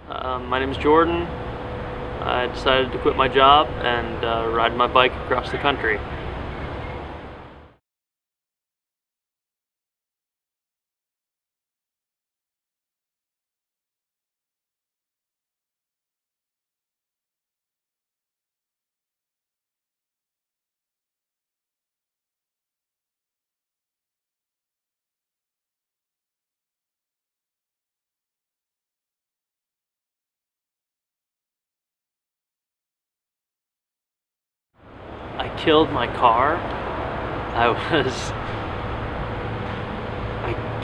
My name is Jordan. I decided to quit my job and ride my bike across the country. I killed my car. I was,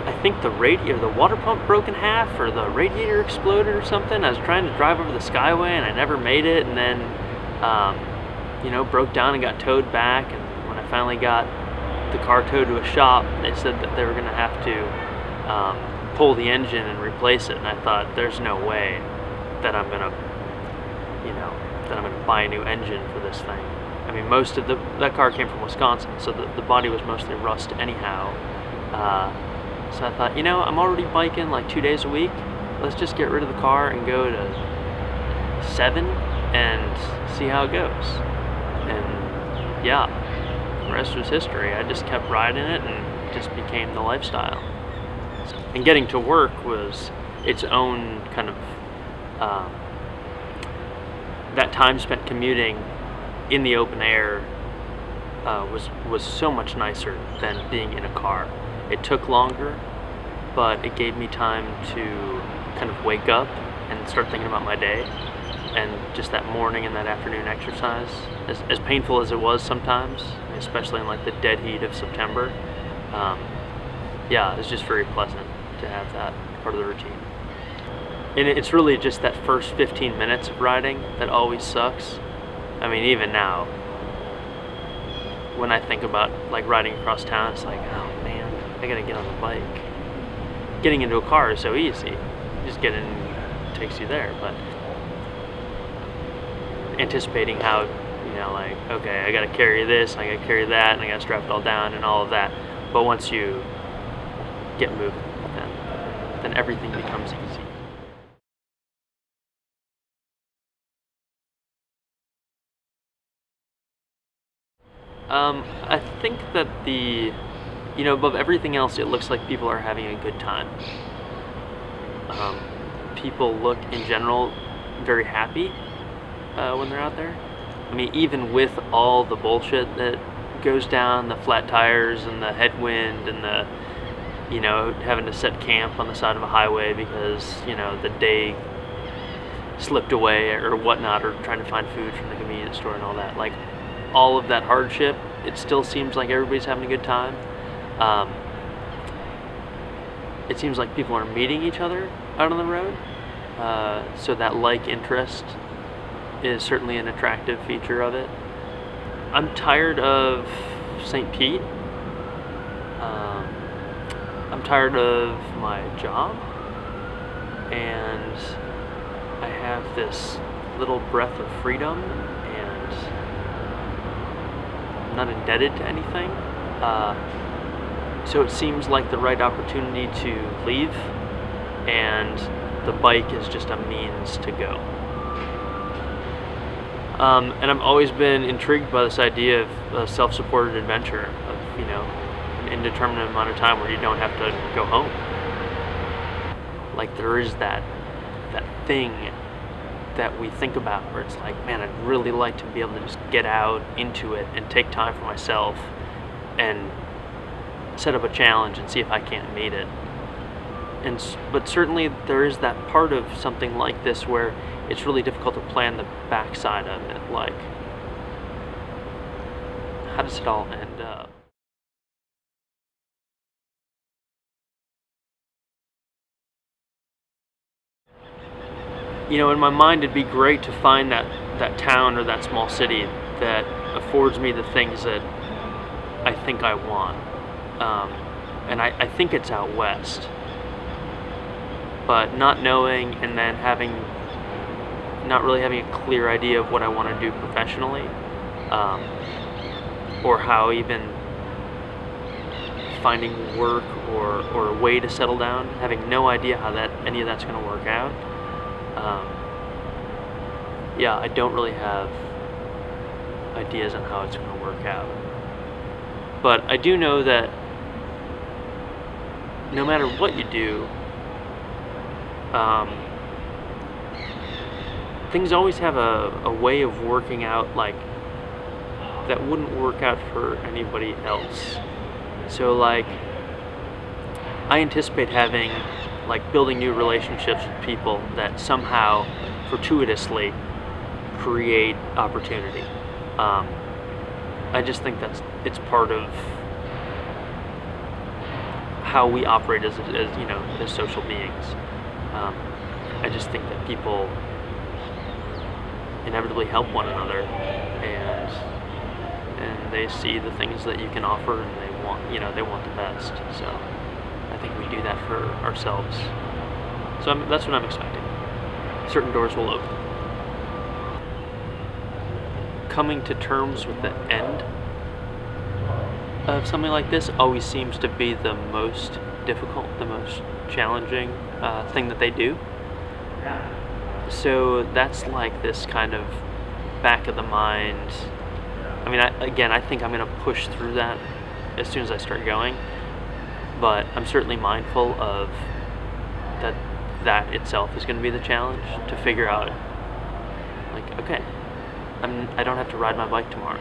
I think the water pump broke in half, or the radiator exploded or something. I was trying to drive over the Skyway and I never made it, and then, broke down and got towed back. And when I finally got the car towed to a shop, they said that they were going to have to pull the engine and replace it. And I thought, there's no way that I'm gonna, buy a new engine for this thing. I mean, most of that car came from Wisconsin, so the body was mostly rust anyhow. So I thought, I'm already biking like 2 days a week. Let's just get rid of the car and go to 7 and see how it goes. And yeah, the rest was history. I just kept riding it and it just became the lifestyle. And getting to work was its own kind of, that time spent commuting in the open air was so much nicer than being in a car. It took longer, but it gave me time to kind of wake up and start thinking about my day. And just that morning and that afternoon exercise, as painful as it was sometimes, especially in like the dead heat of September, it's just very pleasant to have that part of the routine. And it's really just that first 15 minutes of riding that always sucks. I mean, even now, when I think about like riding across town, it's like, oh man, I gotta get on the bike. Getting into a car is so easy. You just get in, it takes you there. But anticipating how, okay, I gotta carry this, and I gotta carry that, and I gotta strap it all down and all of that. But once you get moving, then everything becomes easy. I think that above everything else, it looks like people are having a good time. People look, in general, very happy when they're out there. I mean, even with all the bullshit that goes down, the flat tires and the headwind and the, having to set camp on the side of a highway because, the day slipped away or whatnot, or trying to find food from the convenience store and all that. Like, all of that hardship, it still seems like everybody's having a good time. It seems like people are meeting each other out on the road, so that like interest is certainly an attractive feature of it. I'm tired of St. Pete. I'm tired of my job, and I have this little breath of freedom, and I'm not indebted to anything. So it seems like the right opportunity to leave, and the bike is just a means to go. And I've always been intrigued by this idea of a self-supported adventure of, an indeterminate amount of time where you don't have to go home. Like, there is that thing that we think about where it's like, man, I'd really like to be able to just get out into it and take time for myself and set up a challenge and see if I can't meet it. But certainly there is that part of something like this where it's really difficult to plan the backside of it. Like, how does it all end up? In my mind, it'd be great to find that town or that small city that affords me the things that I think I want. And I think it's out west. But not knowing, and then not really having a clear idea of what I want to do professionally, or how even finding work or a way to settle down, having no idea how any of that's going to work out. Um, yeah, I don't really have ideas on how it's going to work out. But I do know that no matter what you do, um, things always have a way of working out like that wouldn't work out for anybody else. So like I anticipate having like building new relationships with people that somehow fortuitously create opportunity. I just think it's part of how we operate as as social beings. I just think that people inevitably help one another, and they see the things that you can offer, and they want the best. So I think we do that for ourselves. So that's what I'm expecting. Certain doors will open. Coming to terms with the end of something like this always seems to be the most difficult, the most challenging thing that they do. So that's like this kind of back of the mind. I mean, I think I'm going to push through that as soon as I start going, but I'm certainly mindful of that itself is going to be the challenge, to figure out, like, okay, I don't have to ride my bike tomorrow.